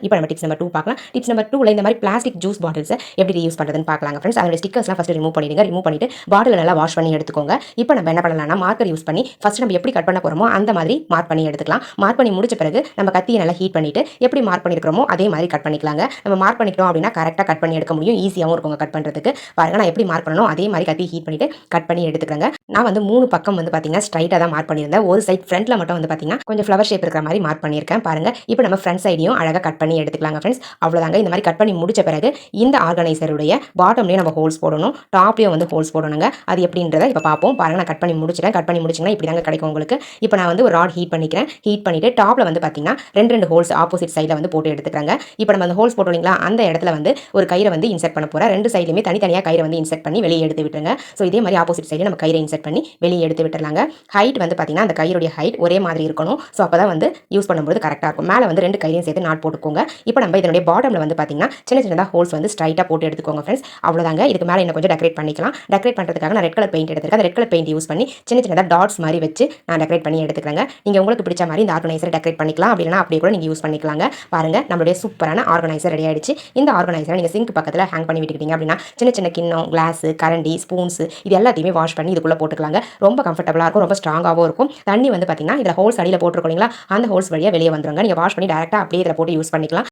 இப்போ நம்ம tips number 2 பார்க்கலாம். டிப்ஸ் நம்பர் 2ல இந்த மாதிரி பிளாஸ்டிக் ஜூஸ் பாட்டில்ஸ் எப்படி ரீயூஸ் பண்ணுறதுன்னு பார்க்கலாங்க ஃப்ரெண்ட்ஸ். அதோட ஸ்டிக்கர்ஸ்லாம் ஃபஸ்ட்டு ரிமூவ் பண்ணிடுங்க. ரிமூவ் பண்ணிட்டு பாட்டில் நல்லா வாஷ் பண்ணி எடுத்துக்கோங்க. இப்போ நம்ம என்ன பண்ணலாம்னா மார்க்கர் யூஸ் பண்ணி ஃபஸ்ட் நம்ம எப்படி கட் பண்ண போகிறோமோ அந்த மாதிரி மார்க் பண்ணி எடுத்துக்கலாம். மார்க் பண்ணி முடிச்ச பிறகு நம்ம கத்தியை நல்லா ஹீட் பண்ணிட்டு எப்படி மார்க் பண்ணிருக்கிறோமோ அதே மாதிரி கட் பண்ணிக்கலாங்க. நம்ம மார்க் பண்ணிக்கிட்டோம் அப்படின்னா கரெக்டாக கட் பண்ணி எடுக்க முடியும். ஈஸியாகவும் இருக்கும் கட் பண்ணுறதுக்கு. பாருங்க நான் எப்படி மார்க் பண்ணணும் அதே மாதிரி கத்தி ஹீட் பண்ணிட்டு கட் பண்ணி எடுத்துக்கிறேங்க. நான் வந்து 3 பக்கம் வந்து பார்த்தீங்கன்னா ஸ்ட்ரைட்டாக தான் மார்க் பண்ணியிருந்தேன். ஒரு சைட் ஃப்ரண்ட்ல மட்டும் வந்து பார்த்தீங்கன்னா கொஞ்சம் ஃப்ளவர் ஷேப் இருக்கிற மாதிரி மார்க் பண்ணியிருக்கேன். பாருங்க இப்போ நம்ம ஃப்ரண்ட் சைடையும் அழகாக கட் பண்ணி எடுத்துக்கலாங்க ஃப்ரெண்ட்ஸ். அவ்வளோதாங்க. இந்த மாதிரி கட் பண்ணி முடிச்ச பிறகு இந்த ஆர்கனைசருடைய பாட்டம்லேயே நம்ம ஹோல்ஸ் போடணும், டாப்லேயும் வந்து ஹோல்ஸ் போடணுங்க. அது எப்படின்றத இப்போ பார்ப்போம். பாருங்க நான் கட் பண்ணி முடிச்சிட்டேன். கட் பண்ணி முடிச்சிங்கன்னா இப்படி தாங்க கிடைக்கும் உங்களுக்கு. இப்போ நான் வந்து ஒரு ராட் ஹீட் பண்ணிக்கிறேன். ஹீட் பண்ணிட்டு டாப்ல வந்து பார்த்தீங்கன்னா 2 ஹோல்ஸ் ஆப்போசிட் சைடில் வந்து போட்டு எடுத்துக்கிறாங்க. இப்போ நம்ம அந்த ஹோல்ஸ் போட்டோம் இல்லைங்களா, அந்த இடத்துல வந்து ஒரு கயிறை வந்து இன்செர்ட் பண்ண போகிறேன். 2 சைடுலையுமே தனித்தனியாக கயிறை வந்து இன்செர்ட் பண்ணி வெளியே எடுத்து விட்டுருங்க. ஸோ இதே மாதிரி ஆப்போசிட் சைடில் நம்ம கயிறை இன்செர்ட் பண்ணி வெளியே எடுத்து விட்டுறலாங்க. ஹைட் வந்து பார்த்தீங்கன்னா அந்த கயிறுடைய ஹைட் ஒரே மாதிரி இருக்கணும். ஸோ அப்போ தான் வந்து யூஸ் பண்ணும்போது கரெக்டாக இருக்கும். மேலே வந்து 2 கயிறையும் சேர்த்து நாட் போட்டுக்கோங்க. இப்போ நம்ம இதனுடைய பாட்டமில் வந்து பார்த்தீங்கன்னா சின்ன சின்னதாக ஹோல்ஸ் வந்து ஸ்ட்ரைட்டாக போட்டு எடுத்துக்கோங்க ஃப்ரெண்ட்ஸ். அவ்வளோதாங்க. இதுக்கு மேலே இன்னும் கொஞ்சம் டெக்கரேட் பண்ணிக்கலாம். டெக்கரேட் பண்ணுறதுக்காக நான் ரெட் கலர் பெயிண்ட் எடுத்துருக்கேன். அந்த ரெட் கலர் பெயிண்ட் யூஸ் பண்ணி சின்ன சின்னதாக டாட்ஸ் மாதிரி வச்சு நான் டெக்கரேட் பண்ணி எடுத்துக்கிறேங்க. நீங்கள் உங்களுக்கு பிடிச்ச மாதிரி இந்த ஆர்கனைசரை டெக்கரேட் பண்ணிக்கலாம். அப்படின்னா அப்படியே கூட நீங்கள் யூஸ் பண்ணிக்கலாங்க. பாருங்க நம்மளுடைய சூப்பரான ஆர்கனைசர் ரெடி ஆயிடுச்சு. இந்த ஆர்கனைசரை நீங்கள் சிங்க் பக்கத்தில் ஹேங் பண்ணி விட்டுக்கிட்டீங்க அப்படின்னா சின்ன சின்ன கிண்ணம், கிளாஸ், கரண்டி, ஸ்பூன்ஸ் இது எல்லாத்தையுமே வாஷ் பண்ணி இதுக்குள்ளே போட்டுக்கலாங்க. ரொம்ப கம்ஃபர்டபுளாக இருக்கும், ரொம்ப ஸ்ட்ராங்காகவும் இருக்கும். தண்ணி வந்து பார்த்தீங்கன்னா இதில் ஹோல்ஸ் அடியில் போட்டுருக்கோம் இல்லைங்களா, அந்த ஹோல்ஸ் வழியாக வெளியே வந்துருங்க. நீங்கள் வாஷ் பண்ணி டேரெக்டாக அப்படியே இதில் போட்டு யூஸ் பண்ணிக்கலாம்.